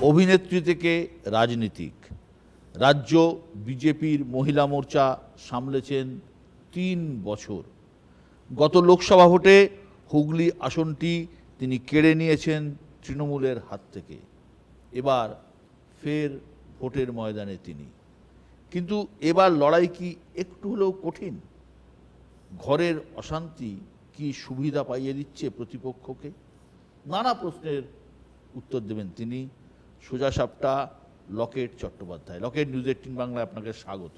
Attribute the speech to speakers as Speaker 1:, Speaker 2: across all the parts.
Speaker 1: অভিনেত্রী থেকে রাজনীতিক, রাজ্য বিজেপির মহিলা মোর্চা সামলেছেন 3 বছর। গত লোকসভা ভোটে হুগলি আসনটি তিনি কেড়ে নিয়েছেন তৃণমূলের হাত থেকে। এবার ফের ভোটের ময়দানে তিনি, কিন্তু এবার লড়াই কি একটু হলেও কঠিন? ঘরের অশান্তি কি সুবিধা পাইয়ে দিচ্ছে প্রতিপক্ষকে? নানা প্রশ্নের উত্তর দেবেন তিনি। সোজা সাপটা লকেট চট্টোপাধ্যায়। লকেট নিউজ 18 বাংলায় আপনাকে স্বাগত।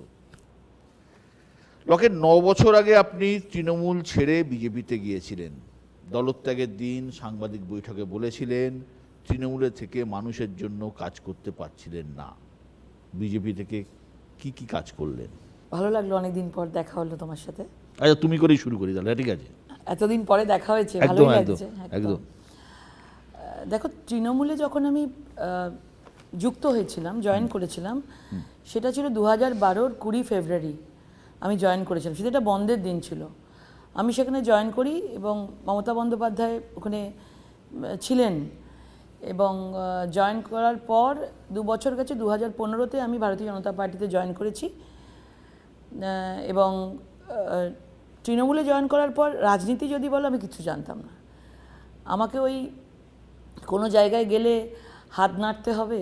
Speaker 1: লকেট, 9 বছর আগে আপনি তৃণমূল ছেড়ে বিজেপিতে গিয়েছিলেন। দলত্যাগের দিন সাংবাদিক বৈঠকে বলেছিলেন তৃণমূলের থেকে মানুষের জন্য কাজ করতে পারছিলেন না। বিজেপি থেকে কি কি কাজ করলেন?
Speaker 2: ভালো লাগলো, অনেকদিন পর দেখা হলো তোমার সাথে।
Speaker 1: আচ্ছা, তুমি করেই শুরু করি তাহলে। ঠিক আছে,
Speaker 2: এতদিন পরে দেখা হয়েছে, ভালোই লাগছে। একদম। দেখো, তৃণমূলে যখন আমি যুক্ত হয়েছিলাম, জয়েন করেছিলাম, সেটা ছিল 2012-র 20 ফেব্রুয়ারি আমি জয়েন করেছিলাম। সেটা একটা বন্ধের দিন ছিল। আমি সেখানে জয়েন করি এবং মমতা বন্দ্যোপাধ্যায় ওখানে ছিলেন। এবং জয়েন করার পর 2 বছর গেছে, 2015-তে আমি ভারতীয় জনতা পার্টিতে জয়েন করেছি। এবং তৃণমূলে জয়েন করার পর রাজনীতি যদি বলো, আমি কিছু জানতাম না। আমাকে ওই কোনো জায়গায় গেলে হাত নাড়তে হবে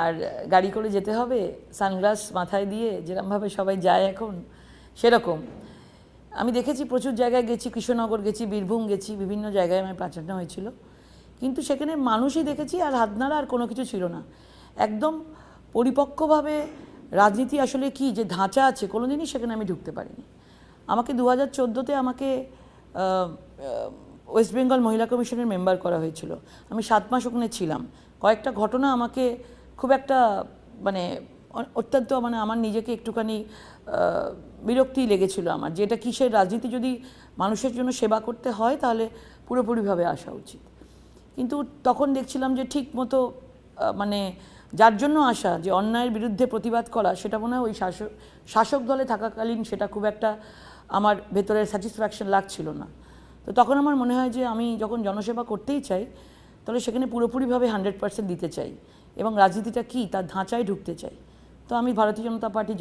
Speaker 2: আর গাড়ি করে যেতে হবে, সানগ্লাস মাথায় দিয়ে, যেরকমভাবে সবাই যায় এখন সেরকম। আমি দেখেছি প্রচুর জায়গায় গেছি, কৃষ্ণনগর গেছি, বীরভূম গেছি, বিভিন্ন জায়গায় আমার পাঠানো হয়েছিল, কিন্তু সেখানে মানুষই দেখেছি আর হাত নাড়া আর কোনো কিছু ছিল না। একদম পরিপক্কভাবে রাজনীতি আসলে কি, যে ধাঁচা আছে, কোনো দিনই সেখানে আমি ঢুকতে পারিনি। আমাকে 2014-তে আমাকে ওয়েস্ট বেঙ্গল মহিলা কমিশনের মেম্বার করা হয়েছিল। আমি 7 মাস ওখানে ছিলাম। কয়েকটা ঘটনা আমাকে খুব একটা অত্যন্ত আমার নিজেকে একটুখানি বিরক্তি লেগেছিল আমার, যে এটা কিসের রাজনীতি, যদি মানুষের জন্য সেবা করতে হয় তাহলে পুরোপুরিভাবে আসা উচিত। কিন্তু তখন দেখছিলাম যে ঠিক মতো যার জন্য আসা, যে অন্যায়ের বিরুদ্ধে প্রতিবাদ করা, সেটা মনে হয় ওই শাসক দলে থাকাকালীন সেটা খুব একটা আমার ভেতরে স্যাটিসফ্যাকশন লাগছিল না। তো তখন আমার মনে হয় যে আমি যখন জনসেবা করতেই চাই, তাহলে সেখানে পুরোপুরিভাবে 100% দিতে চাই এবং রাজনীতিটা কী তার ধাঁচায় ঢুকতে চাই। তো আমি ভারতীয় জনতা পার্টি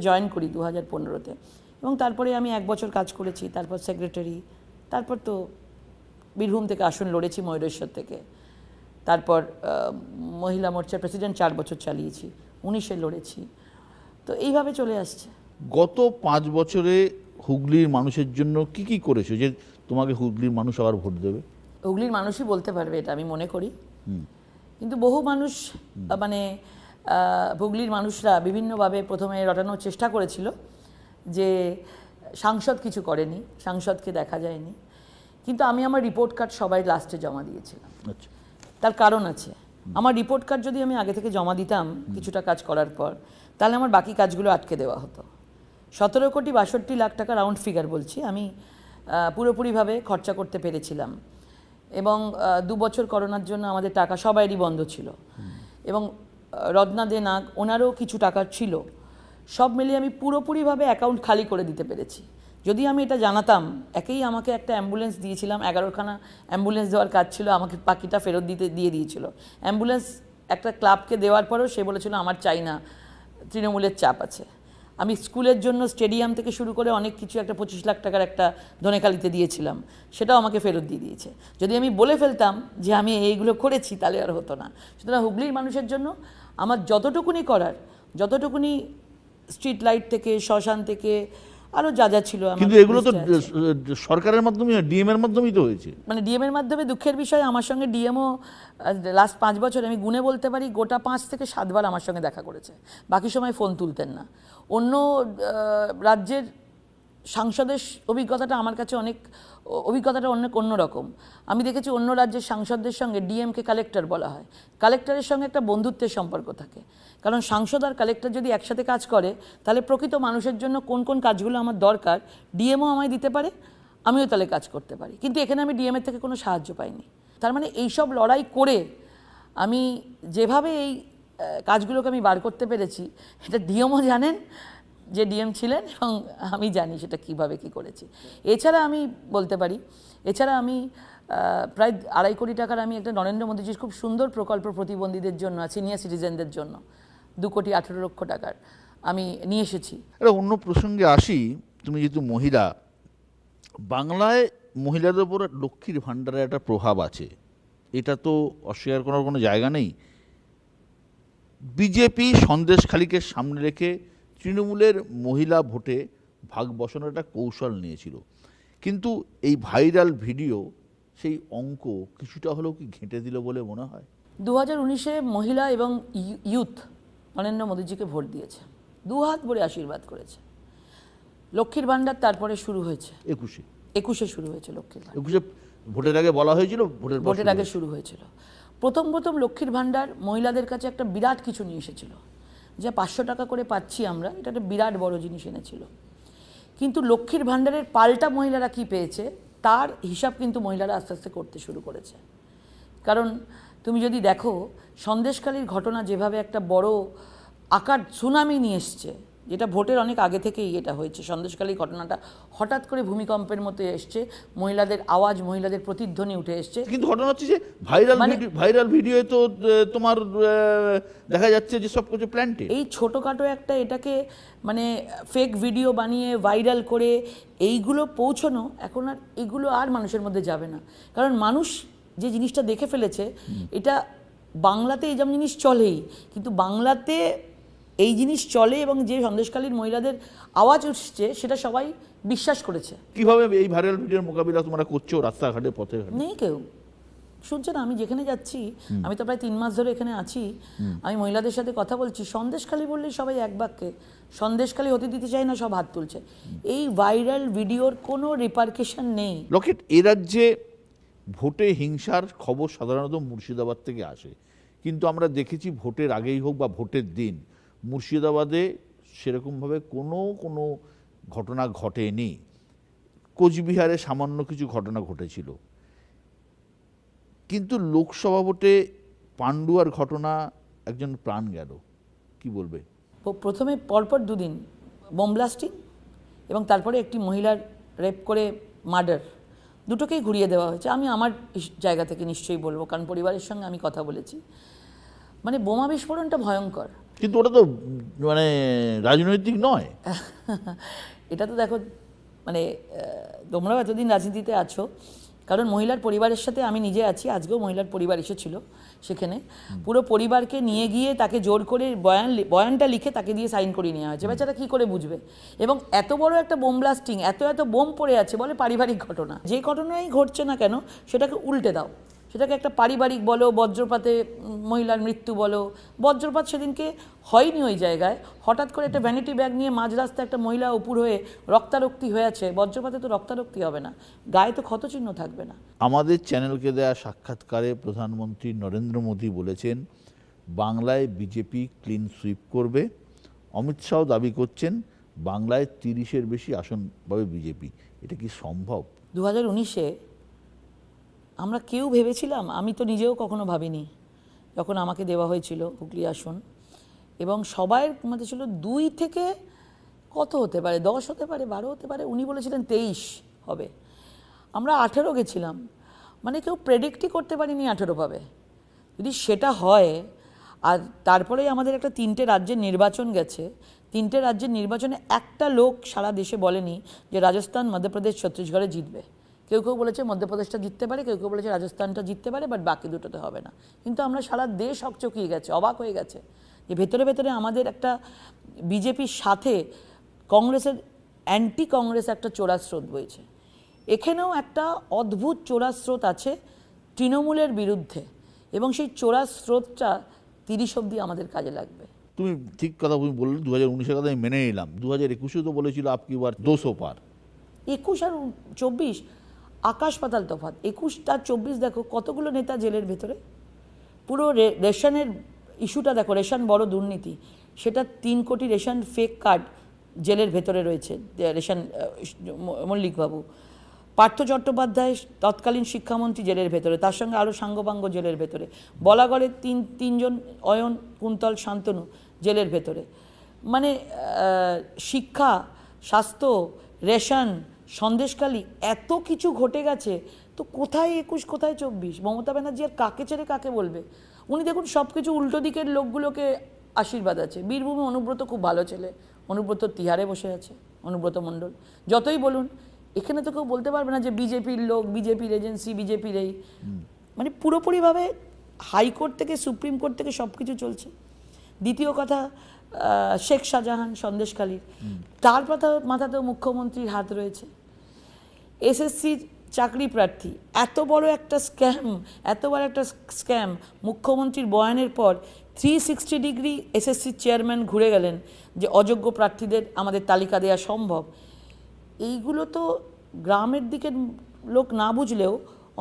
Speaker 2: জয়েন করি 2015-তে, এবং তারপরে আমি 1 বছর কাজ করেছি, তারপর সেক্রেটারি, তারপর তো বীরভূম থেকে আসন লড়েছি, ময়ূরেশ্বর থেকে, তারপর মহিলা মোর্চার প্রেসিডেন্ট 4 বছর চালিয়েছি, 19-এ লড়েছি। তো এইভাবে চলে আসছে।
Speaker 1: গত 5 বছরে হুগলির মানুষের জন্য কি কি করেছো যে তোমাকে হুগলির মানুষ আবার ভোট দেবে?
Speaker 2: হুগলির মানুষই বলতে পারবে এটা, আমি মনে করি। কিন্তু বহু মানুষ হুগলির মানুষরা বিভিন্নভাবে প্রথমে রটানোর চেষ্টা করেছিল যে সাংসদ কিছু করেনি, সাংসদকে দেখা যায়নি। কিন্তু আমি আমার রিপোর্ট কার্ড সবাই লাস্টে জমা দিয়েছিলাম।
Speaker 1: আচ্ছা,
Speaker 2: তার কারণ আছে। আমার রিপোর্ট কার্ড যদি আমি আগে থেকে জমা দিতাম কিছুটা কাজ করার পর, তাহলে আমার বাকি কাজগুলো আটকে দেওয়া হতো। 17,62,00,000 টাকা রাউন্ড ফিগার বলছি, আমি পুরোপুরিভাবে খরচা করতে পেরেছিলাম। এবং 2 বছর করোনার জন্য আমাদের টাকা সবাইরই বন্ধ ছিল, এবং রত্না দে নাগ ওনারও কিছু টাকা ছিল। সব মিলিয়ে আমি পুরোপুরিভাবে অ্যাকাউন্ট খালি করে দিতে পেরেছি। যদি আমি এটা জানাতাম, আমাকে একটা অ্যাম্বুলেন্স দিয়েছিলাম, 11খানা অ্যাম্বুলেন্স দেওয়ার কাজ ছিল, আমাকে বাকিটা ফেরত দিয়ে দিয়েছিল। অ্যাম্বুলেন্স একটা ক্লাবকে দেওয়ার পরেও সে বলেছিল আমার চাই না, তৃণমূলের চাপ আছে। আমি স্কুলের জন্য স্টেডিয়াম থেকে শুরু করে অনেক কিছু, একটা 25 লাখ টাকার একটা ধনেখালিতে দিয়েছিলাম, সেটাও আমাকে ফেরত দিয়ে দিয়েছে। যদি আমি বলে ফেলতাম যে আমি এইগুলো করেছি, তাহলে আর হতো না। সুতরাং হুগলির মানুষের জন্য আমার যতটুকুনি করার, যতটুকুনি স্ট্রিট লাইট থেকে, শ্মশান থেকে, আরও যা যা ছিল।
Speaker 1: কিন্তু এগুলো তো সরকারের মাধ্যমে, ডিএম এর মাধ্যমেই তো হয়েছে।
Speaker 2: ডিএম এর মাধ্যমে। দুঃখের বিষয়, আমার সঙ্গে ডিএমও লাস্ট 5 বছর আমি গুনে বলতে পারি গোটা 5 থেকে 7 বার আমার সঙ্গে দেখা করেছে। বাকি সময় ফোন তুলতেন না। অন্য রাজ্যের সাংসদের অভিজ্ঞতাটা আমার কাছে অভিজ্ঞতাটা অন্যরকম। আমি দেখেছি অন্য রাজ্যের সাংসদদের সঙ্গে ডিএমকে কালেক্টর বলা হয়। কালেক্টরের সঙ্গে একটা বন্ধুত্বের সম্পর্ক থাকে, কারণ সাংসদ আর কালেক্টর যদি একসাথে কাজ করে, তাহলে প্রকৃত মানুষের জন্য কোন কোন কাজগুলো আমার দরকার ডিএমও আমায় দিতে পারে, আমিও তাহলে কাজ করতে পারি। কিন্তু এখানে আমি ডিএমের থেকে কোনো সাহায্য পাইনি। তার মানে এইসব লড়াই করে আমি যেভাবে এই কাজগুলোকে আমি বার করতে পেরেছি, এটা ডিএমও জানেন যে ডিএম ছিলেন, এবং আমি জানি সেটা কিভাবে কি করেছি। এছাড়া আমি বলতে পারি, এছাড়া আমি প্রায় 2.5 কোটি টাকার আমি একটা নরেন্দ্র মোদীজির খুব সুন্দর প্রকল্প প্রতিবন্ধীদের জন্য, সিনিয়র সিটিজেনদের জন্য 2,18,00,000 টাকার আমি নিয়ে এসেছি।
Speaker 1: একটা অন্য প্রসঙ্গে আসি, তুমি যেহেতু মহিলা, বাংলায় মহিলাদের উপর লক্ষ্মীর ভাণ্ডারের একটা প্রভাব আছে, এটা তো অস্বীকার করার কোনো জায়গা নেই। বিজেপি সন্দেশখালীকে সামনে রেখে তৃণমূলের মহিলা ভোটে ভাগ বসানোর একটা কৌশল নিয়েছিল, কিন্তু এই ভাইরাল ভিডিও সেই অঙ্ক কিছুটা হলেও কি ঘেঁটে দিল বলে মনে হয়?
Speaker 2: 2019-এ মহিলা এবং ইউথ নরেন্দ্র মোদীজিকে ভোট দিয়েছে, 2 হাত ভরে আশীর্বাদ করেছে। লক্ষ্মীর ভাণ্ডার তারপরে শুরু হয়েছে 21-এ শুরু হয়েছে লক্ষ্মীর ভাণ্ডার।
Speaker 1: 21-এ ভোটের আগে বলা হয়েছিল,
Speaker 2: ভোটের আগে শুরু হয়েছিল। প্রথম লক্ষ্মীর ভাণ্ডার মহিলাদের কাছে একটা বিরাট কিছু নিয়ে এসেছিল, যে 500 টাকা করে পাচ্ছি আমরা, এটা একটা বিরাট বড় জিনিস এনেছিল। কিন্তু লক্ষ্মীর ভাণ্ডারের পাল্টা মহিলারা কি পেয়েছে তার হিসাব কিন্তু মহিলারা আস্তে আস্তে করতে শুরু করেছে। কারণ তুমি যদি দেখো, সন্দেশখালীর ঘটনা যেভাবে একটা বড় আকার সুনামি নিয়ে এসছে, যেটা ভোটের অনেক আগে থেকেই এটা হয়েছে, সন্দেশখালীর ঘটনাটা হঠাৎ করে ভূমিকম্পের মতো এসছে, মহিলাদের আওয়াজ, মহিলাদের প্রতিধ্বনি উঠে এসছে।
Speaker 1: কিন্তু ঘটনা হচ্ছে যে ভাইরাল ভিডিও তো তোমার দেখা যাচ্ছে যে সব কিছু প্ল্যান্টেড।
Speaker 2: এই ছোটোখাটো একটা এটাকে মানে ফেক ভিডিও বানিয়ে ভাইরাল করে এইগুলো পৌঁছানো, এখন আর এগুলো আর মানুষের মধ্যে যাবে না। কারণ মানুষ যে জিনিসটা দেখে ফেলেছে, এটা বাংলাতে এই যেমন জিনিস চলেই, কিন্তু বাংলাতে এই জিনিস চলে এবং যে সন্দেশখালীর মহিলাদের আওয়াজ উঠছে সেটা সবাই বিশ্বাস করেছে।
Speaker 1: কিভাবে এই ভাইরাল ভিডিওর মোকাবিলা তোমরা করছো রাস্তাঘাটে, পথে?
Speaker 2: নেই কেউ শুনছে না। আমি যেখানে যাচ্ছি, আমি তো প্রায় 3 মাস ধরে এখানে আছি, আমি মহিলাদের সাথে কথা বলছি, সন্দেশখালী বললেই সবাই এক বাক্যে সন্দেশখালী হতে দিতে চায় না, সব হাত তুলছে। এই ভাইরাল ভিডিওর কোনো রিপারকেশন নেই।
Speaker 1: লকেট, এ রাজ্যে ভোটে হিংসার খবর সাধারণত মুর্শিদাবাদ থেকে আসে, কিন্তু আমরা দেখেছি ভোটের আগেই হোক বা ভোটের দিন মুর্শিদাবাদে সেরকমভাবে কোনো ঘটনা ঘটেনি। কোচবিহারে সামান্য কিছু ঘটনা ঘটেছিল, কিন্তু লোকসভা ভোটে পান্ডুয়ার ঘটনা, একজন প্রাণ গেল, কি বলবে?
Speaker 2: প্রথমে পরপর 2 দিন বোম ব্লাস্টিং এবং তারপরে একটি মহিলার রেপ করে মার্ডার, দুটোকেই ঘুরিয়ে দেওয়া হয়েছে। আমি আমার জায়গা থেকে নিশ্চয়ই বলবো, কারণ পরিবারের সঙ্গে আমি কথা বলেছি। মানে বোমা বিস্ফোরণটা ভয়ঙ্কর,
Speaker 1: কিন্তু ওটা তো মানে রাজনৈতিক নয়।
Speaker 2: এটা তো দেখো, মানে তোমরাও এতদিন রাজনীতিতে আছো, কারণ মহিলার পরিবারের সাথে আমি নিজে আছি, আজকেও মহিলার পরিবার এসেছিল সেখানে, পুরো পরিবারকে নিয়ে গিয়ে তাকে জোর করে বয়ানটা লিখে তাকে দিয়ে সাইন করিয়ে নেওয়া হয়েছে। বেচারা কী করে বুঝবে? এবং এত বড় একটা বোম ব্লাস্টিং, এত বোম পড়ে আছে, বলে পারিবারিক ঘটনা। যে ঘটনাই ঘটছে না কেন সেটাকে উল্টে দাও, সেটাকে একটা পারিবারিক বলো, বজ্রপাতে মহিলার মৃত্যু বলো। বজ্রপাত সেদিনকে হয়নি ওই জায়গায়, হঠাৎ করে একটা ভ্যানিটি ব্যাগ নিয়ে মাঝ রাস্তায় একটা মহিলা উপুর হয়ে রক্তারক্তি হয়ে আছে। বজ্রপাতে তো রক্তারক্তি হবে না, গায়ে তো ক্ষতচিহ্ন থাকবে না।
Speaker 1: আমাদের চ্যানেলকে দেয়া সাক্ষাৎকারে প্রধানমন্ত্রী নরেন্দ্র মোদী বলেছেন বাংলায় বিজেপি ক্লিন সুইপ করবে। অমিত শাহ দাবি করছেন বাংলায় 30-এর বেশি আসন পাবে বিজেপি। এটা কি সম্ভব?
Speaker 2: 2019-এ আমরা কেউ ভেবেছিলাম? আমি তো নিজেও কখনো ভাবিনি, যখন আমাকে দেওয়া হয়েছিল হুগলি আসন, এবং সবাইয়ের মধ্যে ছিল 2 থেকে কত হতে পারে, 10 হতে পারে, 12 হতে পারে, উনি বলেছিলেন 23 হবে। আমরা 18 গেছিলাম, মানে কেউ প্রেডিক্টই করতে পারিনি 18 পাবে। যদি সেটা হয়, আর তারপরেই আমাদের একটা 3টে রাজ্যের নির্বাচন গেছে, 3টে রাজ্যের নির্বাচনে একটা লোক সারা দেশে বলেনি যে রাজস্থান, মধ্যপ্রদেশ, ছত্তিশগড়ে জিতবে। কেউ বলেছে মধ্যপ্রদেশটা জিততে পারে, কেউ বলেছে রাজস্থানটা জিততে পারে, বাট বাকি দুটোতে হবে না। কিন্তু আমরা সারা দেশ হকচকিয়ে গেছে, অবাক হয়ে গেছে যে ভেতরে ভেতরে আমাদের একটা বিজেপির সাথে কংগ্রেসের অ্যান্টি কংগ্রেস একটা চোরা স্রোত বইছে। এখানেও একটা অদ্ভুত চোরা স্রোত আছে তৃণমূলের বিরুদ্ধে, এবং সেই চোরা স্রোতটা 30 অবধি আমাদের কাজে লাগবে।
Speaker 1: তুমি ঠিক কথা তুমি বললে, 2019-এর কথা আমি মেনে নিলাম। 2021-এও তো বলেছিল আপকি বার 200 পার।
Speaker 2: 21 আর 24 আকাশ পাতাল তফাৎ। 21 আর 24 দেখো কতগুলো নেতা জেলের ভেতরে। পুরো রেশনের ইস্যুটা দেখো, রেশন বড় দুর্নীতি, সেটা 3 কোটি রেশন ফেক কার্ড জেলের ভেতরে রয়েছে। রেশন মল্লিকবাবু, পার্থ চট্টোপাধ্যায় তৎকালীন শিক্ষামন্ত্রী জেলের ভেতরে, তার সঙ্গে আরও সাঙ্গপাঙ্গ জেলের ভেতরে, বলাগড়ের তিনজন অয়ন, কুন্তল, শান্তনু জেলের ভেতরে। মানে শিক্ষা, স্বাস্থ্য, রেশন, সন্দেশখালী, এত কিছু ঘটে গেছে তো কোথায় 21 কোথায় 24? মমতা ব্যানার্জি আর কাকে ছেড়ে কাকে বলবে? উনি দেখুন সব কিছু উল্টো দিকের লোকগুলোকে আশীর্বাদ আছে। বীরভূমে অনুব্রত খুব ভালো ছেলে, অনুব্রত তিহারে বসে আছে, অনুব্রত মণ্ডল। যতই বলুন, এখানে তো কেউ বলতে পারবে না যে বিজেপির লোক, বিজেপির এজেন্সি, বিজেপির এই, মানে পুরোপুরিভাবে হাইকোর্ট থেকে সুপ্রিম কোর্ট থেকে সব কিছু চলছে। দ্বিতীয় কথা, শেখ শাহজাহান সন্দেশখালীর, তার মাথাতেও মুখ্যমন্ত্রীর হাত রয়েছে। এসএসসির চাকরি প্রার্থী, এত বড় একটা স্ক্যাম, মুখ্যমন্ত্রীর বয়ানের পর 360 ডিগ্রি এসএসসির চেয়ারম্যান ঘুরে গেলেন যে অযোগ্য প্রার্থীদের আমাদের তালিকা দেওয়া সম্ভব। এইগুলো তো গ্রামের দিকের লোক না বুঝলেও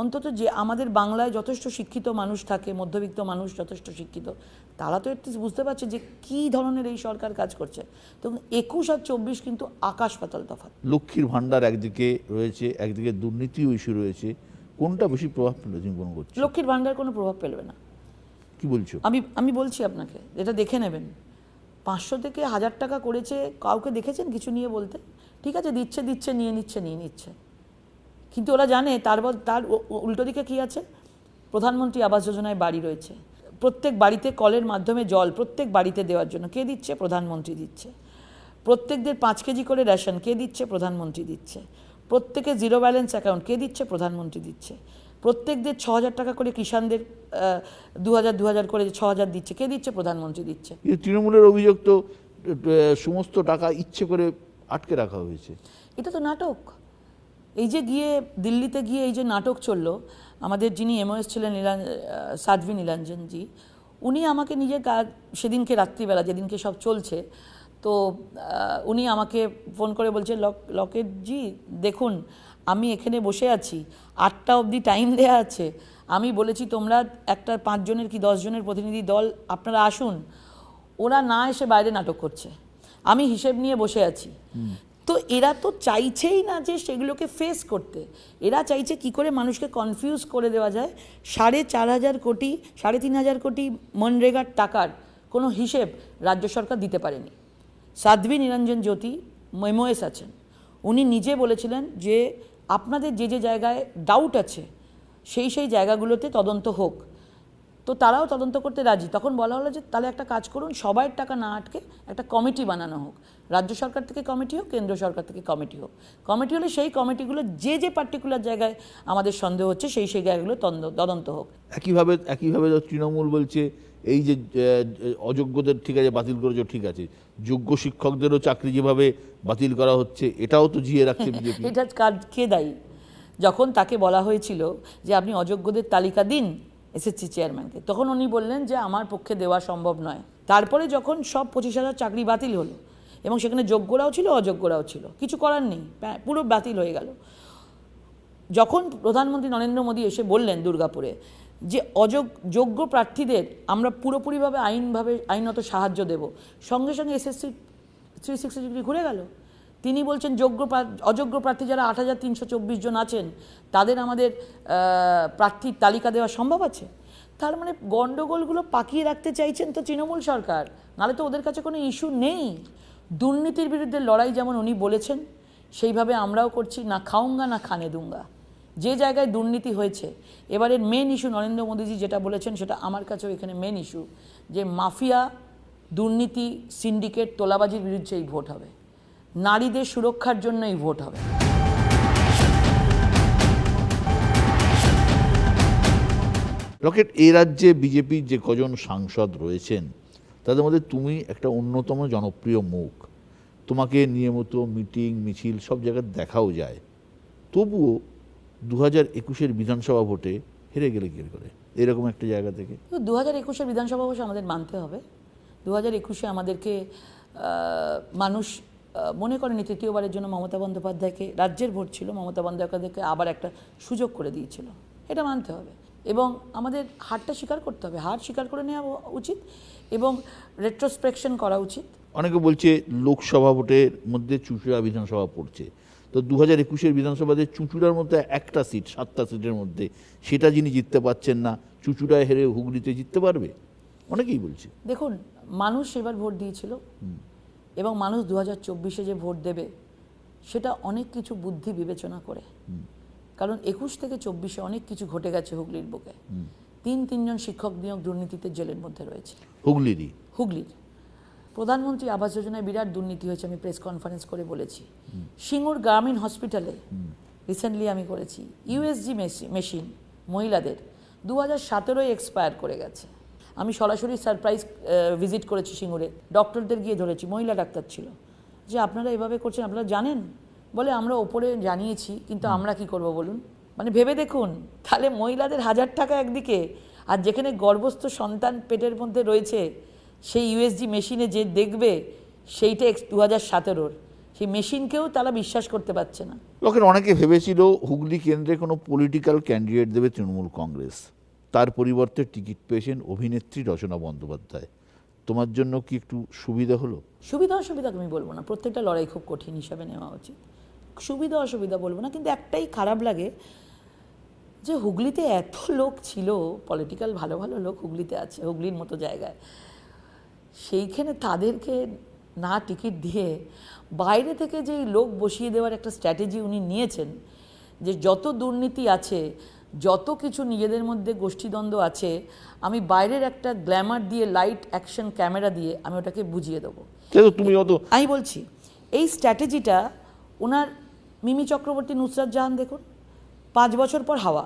Speaker 2: অন্তত যে আমাদের বাংলায় যথেষ্ট শিক্ষিত মানুষ থাকে, মধ্যবিত্ত মানুষ যথেষ্ট শিক্ষিত, তারা তো একটু বুঝতে পারছে যে কী ধরনের এই সরকার কাজ করছে। তো 21 আর 24 কিন্তু আকাশ পাতাল তফাৎ।
Speaker 1: লক্ষ্মীর ভাণ্ডার একদিকে রয়েছে, একদিকে দুর্নীতিও ইস্যু রয়েছে, কোনটা বেশি প্রভাব ফেলে তুমি মনে করছো?
Speaker 2: লক্ষ্মীর ভাণ্ডার কোনো প্রভাব ফেলবে না।
Speaker 1: কি বলছো?
Speaker 2: আমি বলছি আপনাকে, এটা দেখে নেবেন। 500 থেকে 1000 টাকা করেছে, কাউকে দেখেছেন কিছু নিয়ে বলতে? ঠিক আছে, দিচ্ছে নিয়ে নিচ্ছে। কিন্তু ওরা জানে তার উল্টো দিকে কী আছে? প্রধানমন্ত্রী আবাস যোজনায় বাড়ি রয়েছে, প্রত্যেক বাড়িতে কলের মাধ্যমে জল প্রত্যেক বাড়িতে দেওয়ার জন্য কে দিচ্ছে? প্রধানমন্ত্রী দিচ্ছে। প্রত্যেকদের 5 কেজি করে রেশন কে দিচ্ছে? প্রধানমন্ত্রী দিচ্ছে। প্রত্যেকে জিরো ব্যালেন্স অ্যাকাউন্ট কে দিচ্ছে? প্রধানমন্ত্রী দিচ্ছে। প্রত্যেকদের 6000 টাকা করে কিষাণদের 2000 করে 6000 দিচ্ছে কে দিচ্ছে? প্রধানমন্ত্রী দিচ্ছে।
Speaker 1: কিন্তু তৃণমূলের অভিযোগ তো সমস্ত টাকা ইচ্ছে করে আটকে রাখা হয়েছে।
Speaker 2: এটা তো নাটক। এই যে গিয়ে দিল্লিতে গিয়ে এই যে নাটক চললো, আমাদের যিনি এমওএস ছিলেন সাধ্বী নীলাঞ্জনজি, উনি আমাকে নিজের সেদিনকে রাত্রিবেলা যেদিনকে সব চলছে, তো উনি আমাকে ফোন করে বলছে, লকেটজি দেখুন আমি এখানে বসে আছি, 8টা অবধি টাইম দেওয়া আছে, আমি বলেছি তোমরা একটা 5 জনের কি 10 জনের প্রতিনিধি দল আপনারা আসুন, ওরা না এসে বাইরে নাটক করছে, আমি হিসেব নিয়ে বসে আছি। তো এরা তো চাইছেই না যে সেগুলোকে ফেস করতে, এরা চাইছে কি করে মানুষকে কনফিউজ করে দেওয়া যায়। 4,500 কোটি 3,500 কোটি মনরেগার টাকার কোনো হিসেব রাজ্য সরকার দিতে পারেনি। সাধ্বী নিরঞ্জন জ্যোতি এমওএস আছেন, উনি নিজে বলেছিলেন যে আপনাদের যে যে জায়গায় ডাউট আছে সেই জায়গাগুলোতে তদন্ত হোক। তো তারাও তদন্ত করতে রাজি। তখন বলা হলো যে তাহলে একটা কাজ করুন, সবার টাকা না আটকে একটা কমিটি বানানো হোক, রাজ্য সরকার থেকে কমিটি হোক, কেন্দ্র সরকার থেকে কমিটি হোক। কমিটি হলে সেই কমিটিগুলো যে যে পার্টিকুলার জায়গায় আমাদের সন্দেহ হচ্ছে সেই জায়গাগুলো তদন্ত হোক।
Speaker 1: একইভাবে তৃণমূল বলছে এই যে অযোগ্যদের ঠিক আছে বাতিল করেছো, ঠিক আছে, যোগ্য শিক্ষকদেরও চাকরি যেভাবে বাতিল করা হচ্ছে এটাও তো জিয়ে রাখছে বিজেপি।
Speaker 2: এটা কে দায়ী? যখন তাকে বলা হয়েছিল যে আপনি অযোগ্যদের তালিকা দিন এসএসসি চেয়ারম্যানকে, তখন উনি বললেন যে আমার পক্ষে দেওয়া সম্ভব নয়। তারপরে যখন সব 25,000 চাকরি বাতিল হলো এবং সেখানে যোগ্যরাও ছিল অযোগ্যরাও ছিল, কিছু করার নেই, পুরো বাতিল হয়ে গেল। যখন প্রধানমন্ত্রী নরেন্দ্র মোদী এসে বললেন দুর্গাপুরে যে যোগ্য প্রার্থীদের আমরা পুরোপুরিভাবে আইনত সাহায্য দেব, সঙ্গে সঙ্গে এসএসসি 360 ডিগ্রি ঘুরে গেল। তিনি বলছেন অযোগ্য প্রার্থী যারা 8,324 জন আছেন তাদের আমাদের প্রার্থীর তালিকা দেওয়া সম্ভব আছে। তার মানে গণ্ডগোলগুলো পাকিয়ে রাখতে চাইছেন তো তৃণমূল সরকার, নাহলে তো ওদের কাছে কোনো ইস্যু নেই। দুর্নীতির বিরুদ্ধে লড়াই যেমন উনি বলেছেন সেইভাবে আমরাও করছি, না খাউঙ্গা না খানে দুঙ্গা। যে জায়গায় দুর্নীতি হয়েছে, এবারের মেন ইস্যু নরেন্দ্র মোদীজি যেটা বলেছেন সেটা আমার কাছেও এখানে মেন ইস্যু, যে মাফিয়া, দুর্নীতি, সিন্ডিকেট, তোলাবাজির বিরুদ্ধে এই ভোট হবে, নারীদের সুরক্ষার জন্য এই ভোট হবে।
Speaker 1: লকেট, এই রাজ্যে বিজেপির যে কজন সাংসদ রয়েছেন তাদের মধ্যে তুমি একটা অন্যতম জনপ্রিয় মুখ, তোমাকে নিয়মিত মিটিং মিছিল সব জায়গায় দেখাও যায়, তবুও 2021-এর বিধানসভা ভোটে হেরে গেলে কি করে এরকম একটা জায়গা থেকে?
Speaker 2: 2021-এর বিধানসভা অবশ্য আমাদের মানতে হবে। 2021-এ আমাদেরকে মানুষ মনে করেনি তৃতীয়বারের জন্য মমতা বন্দ্যোপাধ্যায়কে, রাজ্যের ভোট ছিল, মমতা বন্দ্যোপাধ্যায়কে আবার একটা সুযোগ করে দিয়েছিল, এটা মানতে হবে এবং আমাদের হারটা স্বীকার করতে হবে, হার স্বীকার করে নেওয়া উচিত এবং রেট্রোস্পেকশন করা উচিত।
Speaker 1: অনেকে বলছে লোকসভা ভোটের মধ্যে চুঁচুড়া বিধানসভা পড়ছে, তো 2021-এর বিধানসভাতে চুঁচুড়ার মধ্যে একটা সিট, 7টা সিটের মধ্যে সেটা যিনি জিততে পারছেন না, চুঁচুড়ায় হেরে হুগলিতে জিততে পারবে, অনেকেই বলছে।
Speaker 2: দেখুন, মানুষ এবার ভোট দিয়েছিল এবং মানুষ 2024-এ যে ভোট দেবে সেটা অনেক কিছু বুদ্ধি বিবেচনা করে কারণ 21 থেকে 24-এ অনেক কিছু ঘটে গেছে হুগলির বুকে। তিনজন শিক্ষক নিয়োগ দুর্নীতিতে জেলের মধ্যে রয়েছে। হুগলির প্রধানমন্ত্রী আবাস যোজনায় বিরাট দুর্নীতি হয়েছে, আমি প্রেস কনফারেন্স করে বলেছি। সিঙ্গুর গ্রামীণ হসপিটালে রিসেন্টলি আমি করেছি, ইউএসজি মেশিন মহিলাদের 2017-য় এক্সপায়ার করে গেছে। আমি সরাসরি সারপ্রাইজ ভিজিট করেছি সিঙ্গুরে, ডক্টরদের গিয়ে ধরেছি, মহিলা ডাক্তার ছিল, যে আপনারা এভাবে করছেন, আপনারা জানেন? বলে আমরা ওপরে জানিয়েছি, কিন্তু আমরা কি করব বলুন। মানে ভেবে দেখুন, তাহলে মহিলাদের 1000 টাকা একদিকে, আর যেখানে গর্ভস্থ সন্তান পেটের মধ্যে রয়েছে সেই ইউএসজি মেশিনে যে দেখবে সেইটা 2017-র, সেই মেশিনকেও তারা বিশ্বাস করতে পারছে না।
Speaker 1: লোকের অনেকে ভেবেছিল হুগলি কেন্দ্রে কোনো পলিটিক্যাল ক্যান্ডিডেট দেবে তৃণমূল কংগ্রেস, তার পরিবর্তে টিকিট পেয়েছেন অভিনেত্রী রচনা বন্দ্যোপাধ্যায়। তোমার জন্য কি একটু সুবিধা হলো?
Speaker 2: সুবিধা অসুবিধা আমি বলবো না, প্রত্যেকটা লড়াই খুব কঠিন হিসাবে নেওয়া উচিত। সুবিধা অসুবিধা বলবো না, কিন্তু একটাই খারাপ লাগে যে হুগলিতে এত লোক ছিল, পলিটিক্যাল ভালো ভালো লোক হুগলিতে আছে, হুগলির মতো জায়গায়, সেইখানে তাদেরকে না টিকিট দিয়ে বাইরে থেকে যেই লোক বসিয়ে দেওয়ার একটা স্ট্র্যাটেজি উনি নিয়েছেন, যে যত দুর্নীতি আছে, যত কিছু নিজেদের মধ্যে গোষ্ঠীদ্বন্দ্ব আছে, আমি বাইরের একটা গ্ল্যামার দিয়ে, লাইট অ্যাকশন ক্যামেরা দিয়ে আমি ওটাকে বুঝিয়ে দেবো।
Speaker 1: তুমি
Speaker 2: আমি বলছি এই স্ট্র্যাটেজিটা ওনার মিমি চক্রবর্তী, নুসরাত জাহান দেখুন, 5 বছর পর হাওয়া,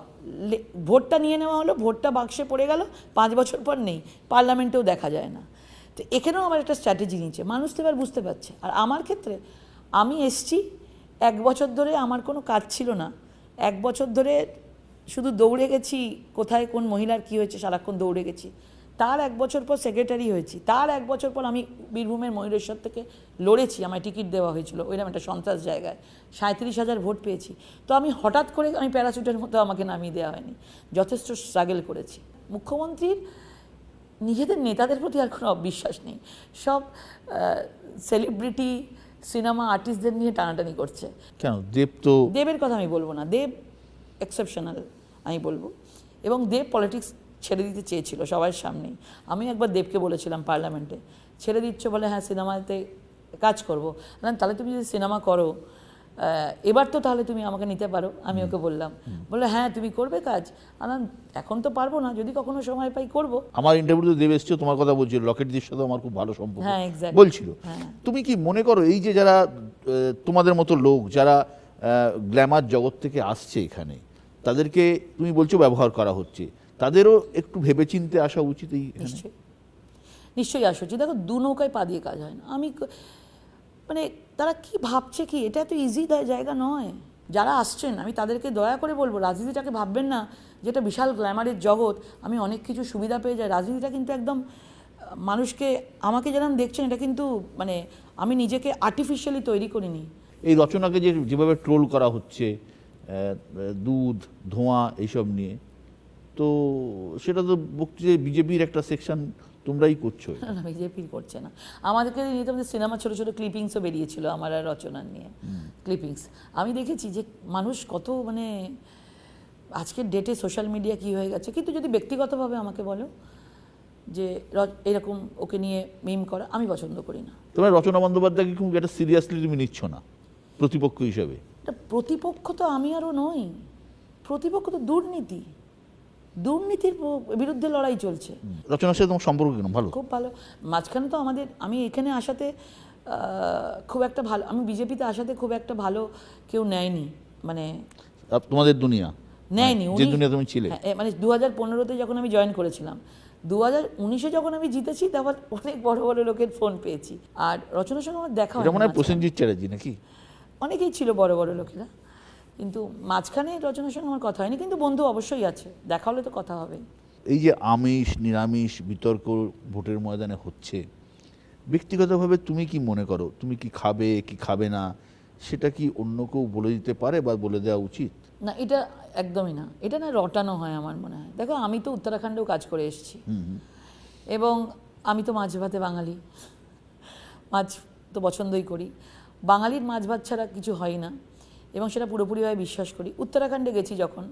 Speaker 2: ভোটটা নিয়ে নেওয়া হলো, ভোটটা বাক্সে পড়ে গেল, 5 বছর পর নেই, পার্লামেন্টেও দেখা যায় না। তো এখানেও আমার একটা স্ট্র্যাটেজি নিয়েছে, মানুষ তো এবার বুঝতে পারছে। আর আমার ক্ষেত্রে আমি এসছি 1 বছর ধরে, আমার কোনো কাজ ছিল না, 1 বছর ধরে শুধু দৌড়ে গেছি, কোথায় কোন মহিলার কী হয়েছে সারাক্ষণ দৌড়ে গেছি। তার 1 বছর পর সেক্রেটারি হয়েছি, তার 1 বছর পর আমি বীরভূমের ময়ূরেশ্বর থেকে লড়েছি, আমায় টিকিট দেওয়া হয়েছিল ওইরকম একটা সন্ত্রাস জায়গায়, 37,000 ভোট পেয়েছি। তো আমি হঠাৎ করে আমি প্যারাশুটের মতো আমাকে নামিয়ে দেওয়া হয়নি, যথেষ্ট স্ট্রাগল করেছি। মুখ্যমন্ত্রীর নিজেদের নেতাদের প্রতি আর কোনো বিশ্বাস নেই, সব সেলিব্রিটি সিনেমা আর্টিস্টদের নিয়ে টানাটানি করছে।
Speaker 1: কেন দেবের
Speaker 2: কথা আমি বলবো না, দেব এক্সেপশনাল আমি বলবো, এবং দেব পলিটিক্স ছেড়ে দিতে চেয়েছিল সবার সামনেই। আমি একবার দেবকে বলেছিলাম পার্লামেন্টে, ছেড়ে দিচ্ছ বলে, হ্যাঁ সিনেমাতে কাজ করবো। তাহলে তুমি যদি সিনেমা করো এবার তো তাহলে তুমি আমাকে নিতে পারো, আমি ওকে বললাম। বললো হ্যাঁ তুমি করবে কাজ। এখন তো পারবো না, যদি কখনো সময় পাই করব।
Speaker 1: আমার ইন্টারভিউতে দেব এসেছিল, তোমার কথা বলছিল, লকেটজির সাথে আমার খুব ভালো সম্পর্ক বলছিল। তুমি কি মনে করো এই যে যারা তোমাদের মতো লোক, যারা গ্ল্যামার জগৎ থেকে আসছে এখানে, তাদেরকে তুমি বলছো ব্যবহার করা হচ্ছে, তাদেরও একটু ভেবেচিন্তে আসা উচিত?
Speaker 2: নিশ্চয়ই আসা উচিত। দেখো, 2 নৌকায় পা দিয়ে কাজ হয় না। আমি মানে তারা কি ভাবছে, কি এটা তো ইজি জায়গা নয়। যারা আসছেন আমি তাদেরকে দয়া করে বলবো, রাজনীতিটাকে ভাববেন না যেটা বিশাল গ্ল্যামারের জগৎ, আমি অনেক কিছু সুবিধা পেয়ে যাই। রাজনীতিটা কিন্তু একদম মানুষকে, আমাকে যেরকম দেখছেন, এটা কিন্তু মানে আমি নিজেকে আর্টিফিশিয়ালি তৈরি করিনি।
Speaker 1: এই রচনাকে যেভাবে ট্রোল করা হচ্ছে, দুধ ধোঁয়া এইসব নিয়ে, তো সেটা তো বিজেপির একটা সেকশন তোমরাই করছো।
Speaker 2: না, বিজেপি করছে না। আমাদেরকে নিয়ে তো আমাদের সিনেমা ছোটো ছোটো ক্লিপিংসও বেরিয়েছিল আমার আর রচনার নিয়ে ক্লিপিংস। আমি দেখেছি যে মানুষ কত মানে আজকের ডেটে সোশ্যাল মিডিয়া কী হয়ে গেছে। কিন্তু যদি ব্যক্তিগতভাবে আমাকে বলো যে এরকম ওকে নিয়ে মিম করা, আমি পছন্দ করি না।
Speaker 1: তোমার রচনা বন্দ্যোপাধ্যায়কে খুব একটা সিরিয়াসলি তুমি নিচ্ছ না প্রতিপক্ষ হিসাবে?
Speaker 2: প্রতিপক্ষ তো আমি আরও নই, প্রতিপক্ষ তো দুর্নীতির বিরুদ্ধে লড়াই চলছে।
Speaker 1: রচনার সাথে তোমার সম্পর্ক কেন? ভালো, খুব
Speaker 2: ভালো। মাঝখানে তো আমি এখানে আসাতে খুব একটা ভালো, আমি বিজেপিতে আসাতে খুব একটা ভালো কেউ নেয়নি, মানে
Speaker 1: তোমাদের দুনিয়া
Speaker 2: নেয়নি,
Speaker 1: যে দুনিয়া তুমি ছিলে।
Speaker 2: মানে 2015-তে যখন আমি জয়েন করেছিলাম, 2019-এ যখন আমি জিতেছি, তারপর অনেক বড় বড় লোকের ফোন পেয়েছি। আর রচনার সঙ্গে আমার দেখা হয়,
Speaker 1: মনে হয় প্রসেনজিৎ চ্যাটার্জি নাকি
Speaker 2: অনেকেই ছিল বড় বড় লোকেরা, কিন্তু মাঝখানে রচনার সঙ্গে আমার কথা হয়নি। কিন্তু বন্ধু অবশ্যই আছে, দেখা হলে তো কথা হবে।
Speaker 1: এই যে আমিষ নিরামিষ বিতর্ক ভোটের ময়দানে হচ্ছে, ব্যক্তিগতভাবে তুমি কি মনে করো, তুমি কি খাবে কি খাবে না, সেটা কি অন্য কেউ বলে দিতে পারে বা বলে দেওয়া উচিত?
Speaker 2: না, এটা একদমই না, এটা না রটানো হয় আমার মনে হয়। দেখো, আমি তো উত্তরাখণ্ডেও কাজ করে এসেছি, এবং আমি তো মাছ ভাতে বাঙালি, মাছ তো পছন্দই করি। বাঙালির মাছ ভাত ছাড়া কিছু হয় না, এবং সেটা পুরোপুরিভাবে বিশ্বাস করি। উত্তরাখণ্ডে গেছি যখন,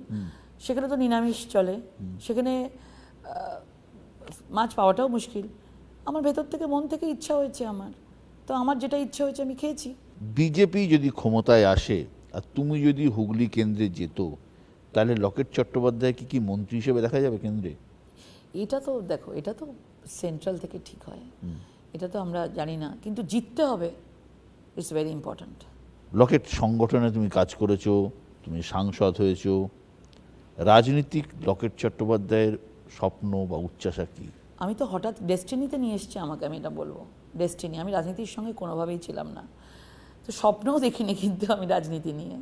Speaker 2: সেখানে তো নিরামিষ চলে, সেখানে মাছ পাওয়াটাও মুশকিল। আমার ভেতর থেকে, মন থেকে ইচ্ছা হয়েছে আমার, তো আমার যেটা ইচ্ছা হয়েছে আমি খেয়েছি।
Speaker 1: বিজেপি যদি ক্ষমতায় আসে আর তুমি যদি হুগলি কেন্দ্রে যেত, তাহলে লকেট চট্টোপাধ্যায় কি মন্ত্রী হিসেবে দেখা যাবে কেন্দ্রে?
Speaker 2: এটা তো দেখো, এটা তো সেন্ট্রাল থেকে ঠিক হয়, এটা তো আমরা জানি না, কিন্তু জিততে হবে, ইটস ভেরি ইম্পর্ট্যান্ট।
Speaker 1: লকেট সংগঠনে তুমি কাজ করেছো, তুমি সাংসদ হয়েছো, রাজনীতিক লকেট চট্টোপাধ্যায়ের স্বপ্ন বা উচ্চাসা কি?
Speaker 2: আমি তো হঠাৎ ডেস্টিনিতে নিয়ে এসছি আমাকে, আমি এটা বলবো, ডেস্টিনি। আমি রাজনীতির সঙ্গে কোনোভাবেই ছিলাম না, তো স্বপ্নও দেখিনি কিন্তু আমি রাজনীতি নিয়ে,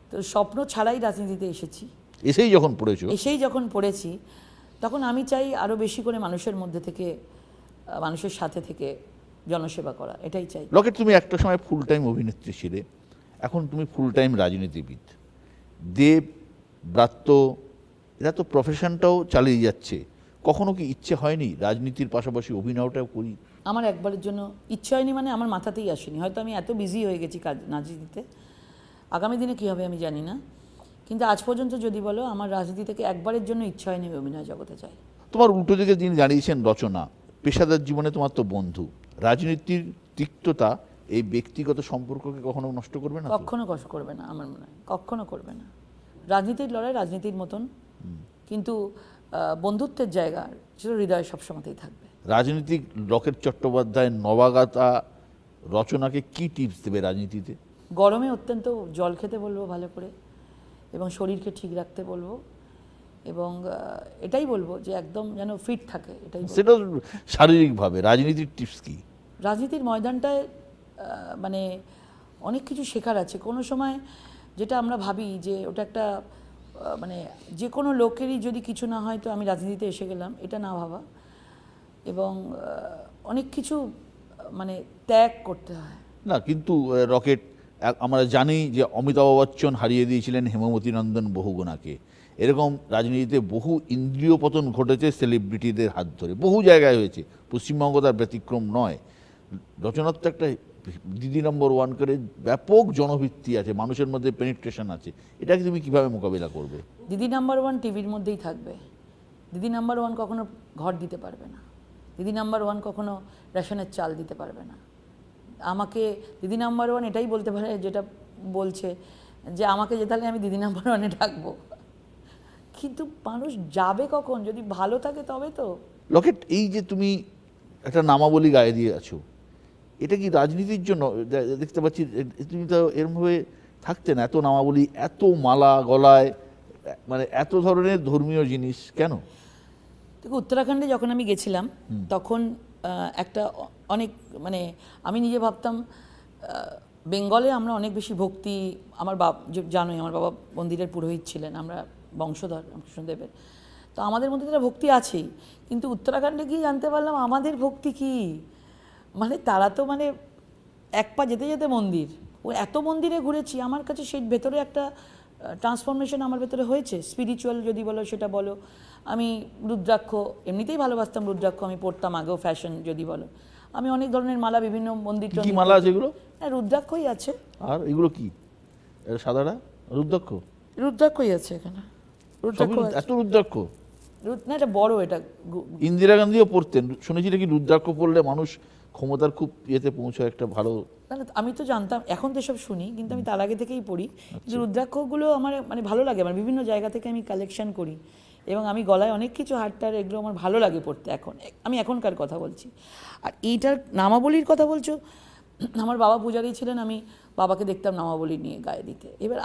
Speaker 2: তো স্বপ্ন ছাড়াই রাজনীতিতে এসেছি।
Speaker 1: এসেই যখন পড়েছি
Speaker 2: তখন আমি চাই আরও বেশি করে মানুষের মধ্যে থেকে, মানুষের সাথে থেকে জনসেবা করা, এটাই চাই।
Speaker 1: লকেট, তুমি একটা সময় ফুল টাইম অভিনেত্রী ছিলে, এখন তুমি ফুল টাইম রাজনীতিবিদ। দেব, ব্রাত্য, এরা তো প্রফেশনটাও চালিয়ে যাচ্ছে, কখনো কি ইচ্ছে হয়নি রাজনীতির পাশাপাশি অভিনয়টাও করি?
Speaker 2: আমার একবারের জন্য ইচ্ছে হয়নি, মানে আমার মাথাতেই আসেনি, হয়তো আমি এত বিজি হয়ে গেছি কাজ রাজনীতিতে, আগামী দিনে কী হবে আমি জানি না, কিন্তু আজ পর্যন্ত যদি বলো আমার রাজনীতি থেকে একবারের জন্য ইচ্ছা হয়নি আমি অভিনয় জগতে চাই।
Speaker 1: তোমার উল্টো দিকে যিনি জানিয়েছেন রচনা, পেশাদার জীবনে তোমার তো বন্ধু, রাজনীতির তিক্ততা এই ব্যক্তিগত সম্পর্ককে কখনো নষ্ট করবে না?
Speaker 2: কখনো কষ্ট করবে না, আমার মনে হয় কখনো করবে না। রাজনীতির লড়াই রাজনীতির মতন, কিন্তু বন্ধুত্বের জায়গা সেটা হৃদয়ে সবসময়তেই থাকবে।
Speaker 1: রাজনীতিক লকেট চট্টোপাধ্যায় নবাগতা রচনাকে কি টিপস দেবে রাজনীতিতে?
Speaker 2: গরমে অত্যন্ত জল খেতে বলবো ভালো করে, এবং শরীরকে ঠিক রাখতে বলবো, এবং এটাই বলবো যে একদম যেন ফিট থাকে, এটাই বলবো।
Speaker 1: সেটা শারীরিকভাবে। রাজনীতির টিপস কি?
Speaker 2: রাজনীতির ময়দানটায় মানে অনেক কিছু শেখার আছে। কোনো সময় যেটা আমরা ভাবি যে ওটা একটা মানে যে কোনো লোকেরই যদি কিছু না হয় তো আমি রাজনীতিতে এসে গেলাম, এটা না ভাবা, এবং অনেক কিছু মানে ত্যাগ করতে হয়।
Speaker 1: না, কিন্তু রকেট, আমরা জানি যে অমিতাভ বচ্চন হারিয়ে দিয়েছিলেন হেমবতী নন্দন বহুগুণাকে। এরকম রাজনীতিতে বহু ইন্দ্রিয় পতন ঘটেছে সেলিব্রিটিদের হাত ধরে, বহু জায়গায় হয়েছে, পশ্চিমবঙ্গ তার ব্যতিক্রম নয়। রচনার তো একটা দিদি নম্বর ওয়ান করে ব্যাপক জনভিত্তি আছে, মানুষের মধ্যে পেনিট্রেশন আছে, এটাকে তুমি কিভাবে মোকাবিলা করবে?
Speaker 2: দিদি নাম্বার ওয়ান টিভির মধ্যেই থাকবে, দিদি নাম্বার ওয়ান কখনো ঘর দিতে পারবে না, দিদি নাম্বার ওয়ান কখনো রেশনের চাল দিতে পারবে না। আমাকে দিদি নাম্বার ওয়ান এটাই বলতে পারে, যেটা বলছে যে আমাকে যেতালে আমি দিদি নাম্বার ওয়ানে ডাকবো, কিন্তু মানুষ যাবে কখন? যদি ভালো থাকে তবে তো।
Speaker 1: লকেট, এই যে তুমি একটা নামাবলী গায়ে দিয়ে আছো, এটা কি রাজনীতির জন্য? দেখতে পাচ্ছি তুমি তো এরমভাবে থাকতে না, এত নামাবলী, এত মালা গলায়, মানে এত ধরনের ধর্মীয় জিনিস কেন?
Speaker 2: দেখো, উত্তরাখণ্ডে যখন আমি গেছিলাম তখন একটা অনেক মানে আমি নিজে ভাবতাম বেঙ্গলে আমরা অনেক বেশি ভক্তি, আমার জানোই আমার বাবা মন্দিরের পুরোহিত ছিলেন, আমরা বংশধর রামকৃষ্ণদেবের, তো আমাদের মধ্যে তারা ভক্তি আছেই, কিন্তু উত্তরাখণ্ডে গিয়ে জানতে পারলাম আমাদের ভক্তি কি, মানে তারা তো মানে এক পা যেতে যেতে মন্দির, ও এত মন্দিরে ঘুরেছি, আমার কাছে সেই ভেতরে একটা ট্রান্সফরমেশন আমার ভেতরে হয়েছে, স্পিরিচুয়াল যদি বলো সেটা বলো। আমি রুদ্রাক্ষ এমনিতেই ভালোবাসতাম, রুদ্রাক্ষ আমি পড়তাম আগেও, ফ্যাশন যদি বলো, আমি অনেক ধরনের মালা বিভিন্ন মন্দির,
Speaker 1: কি মালা আছে এগুলো?
Speaker 2: হ্যাঁ, রুদ্রাক্ষই আছে।
Speaker 1: আর এগুলো কি সাদাটা? রুদ্রাক্ষ?
Speaker 2: রুদ্রাক্ষই আছে এখানে, রুদ্রাক্ষ।
Speaker 1: এত রুদ্রাক্ষ?
Speaker 2: না, এটা বড়, এটা
Speaker 1: ইন্দিরা গান্ধীও পড়তেন শুনেছি নাকি, রুদ্রাক্ষ পড়লে মানুষ ক্ষমতার খুব ইয়েতে পৌঁছায়, একটা ভালো।
Speaker 2: না, আমি তো জানতাম, এখন তো সব শুনি, কিন্তু আমি তার আগে থেকেই পড়ি। কিন্তু রুদ্রাক্ষগুলো আমার মানে ভালো লাগে, আমার বিভিন্ন জায়গা থেকে আমি কালেকশন করি, এবং আমি গলায় অনেক কিছু হারটার, এগুলো আমার ভালো লাগে পড়তে। এখন আমি এখনকার কথা বলছি। আর এইটার নামাবলীর কথা বলছো, আমার বাবা পূজারী ছিলেন, আমি বাবাকে দেখতাম নামাবলী নিয়ে গায়ে দিতে। এবার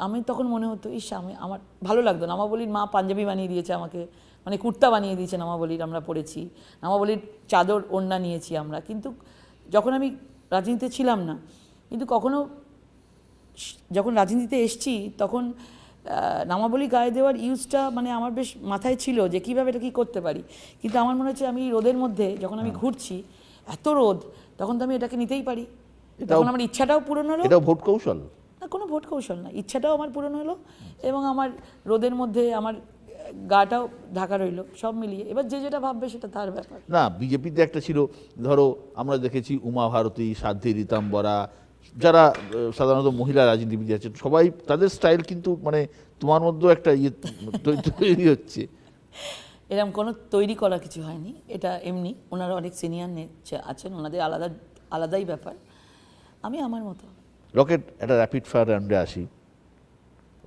Speaker 2: আমি তখন মনে হতো, ইস, আমার ভালো লাগতো নামাবলীর, মা পাঞ্জাবি বানিয়ে দিয়েছে আমাকে, মানে কুর্তা বানিয়ে দিয়েছে নামাবলীর, আমরা পড়েছি নামাবলীর চাদর ওড়না নিয়েছি আমরা, কিন্তু যখন আমি রাজনীতিতে ছিলাম না, কিন্তু কখনো যখন রাজনীতিতে এসছি তখন নামাবলী গায়ে দেওয়ার ইউজটা মানে আমার বেশ মাথায় ছিল যে কীভাবে এটা কী করতে পারি, কিন্তু আমার মনে হচ্ছে আমি রোদের মধ্যে যখন আমি ঘুরছি, এত রোদ, তখন তো আমি এটাকে নিতেই পারি, তখন আমার ইচ্ছাটাও পূরণ হলো।
Speaker 1: এটাও ভোট কৌশল?
Speaker 2: না, কোনো ভোট কৌশল না, ইচ্ছাটাও আমার পূরণ হলো, এবং আমার রোদের মধ্যে আমার গাটাও ঢাকা রইলো, সব মিলিয়ে। এবার যে যেটা ভাববে সেটা তার ব্যাপার।
Speaker 1: না, বিজেপিতে একটা ছিল, ধরো আমরা দেখেছি উমা ভারতী, সাধ্বী রীতাম্বরা, যারা সাধারণত মহিলা রাজনীতিবিদ আছে, সবাই তাদের স্টাইল, কিন্তু মানে তোমার মধ্যেও একটা ইয়ে তৈরি হচ্ছে।
Speaker 2: এরকম কোনো তৈরি করা কিছু হয়নি, এটা এমনি, ওনারা অনেক সিনিয়র আছেন, ওনাদের আলাদাই ব্যাপার, আমি আমার মতো।
Speaker 1: রকেট, একটা র্যাপিড ফায়ার রাউন্ডে আসি।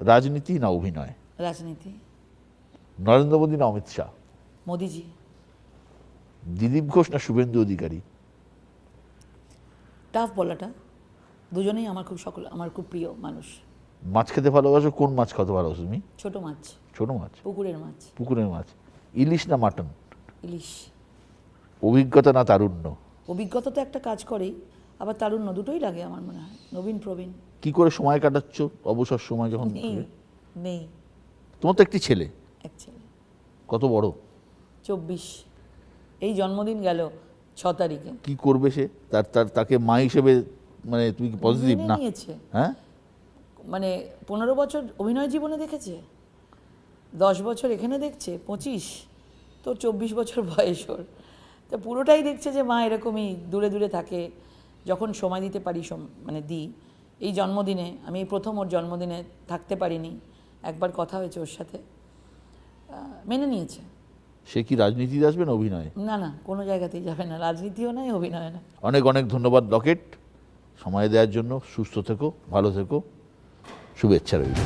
Speaker 1: রাজনীতি না অভিনয়?
Speaker 2: রাজনীতি।
Speaker 1: নরেন্দ্র মোদী না অমিত শাহ?
Speaker 2: মোদিজি।
Speaker 1: দিলীপ ঘোষ না শুভেন্দু অধিকারী?
Speaker 2: টাফ বলাটা, দুজনেই আমার খুব প্রিয় মানুষ।
Speaker 1: মাছ খেতে ভালোবাসো? কোন মাছ খেতে ভালোবাসো তুমি?
Speaker 2: ছোট মাছ।
Speaker 1: ছোট মাছ?
Speaker 2: পুকুরের মাছ।
Speaker 1: পুকুরের মাছ। ইলিশ না মাটন?
Speaker 2: ইলিশ।
Speaker 1: অভিজ্ঞতা না তারুণ্য?
Speaker 2: অভিজ্ঞতা তো একটা কাজ করেই, আবার তারুণ্য দুটোই লাগে আমার মনে হয়। নবীন প্রবীণ।
Speaker 1: কি করে সময় কাটাচ্ছ অবসর সময় যখন?
Speaker 2: নেই।
Speaker 1: তোমার তো একটি ছেলে।
Speaker 2: এক ছেলে।
Speaker 1: কত বড়?
Speaker 2: 24। এই জন্মদিন গেল 6 তারিখে।
Speaker 1: কি করবে সে? তাকে মা হিসেবে মানে তুমি কি পজিটিভ না?
Speaker 2: নিয়েছে।
Speaker 1: হ্যাঁ,
Speaker 2: মানে 15 বছর অভিনয় জীবনে দেখেছে, 10 বছর এখানে দেখছে, 25, তো 24 বছর বয়স ওর। তো পুরোটাই দেখছে যে মা এরকমই দূরে দূরে থাকে, যখন সময় দিতে পারি মানে দিই। এই জন্মদিনে আমি এই প্রথম ওর জন্মদিনে থাকতে পারিনি, একবার কথা হয়েছে ওর সাথে, মেনে নিয়েছে।
Speaker 1: সে কি রাজনীতিতে আসবে না অভিনয়?
Speaker 2: না না, কোনো জায়গাতেই যাবে না, রাজনীতিও নয় অভিনয় না।
Speaker 1: অনেক অনেক ধন্যবাদ লকেট, সময় দেওয়ার জন্য। সুস্থ থেকো, ভালো থেকো, শুভেচ্ছা রইল।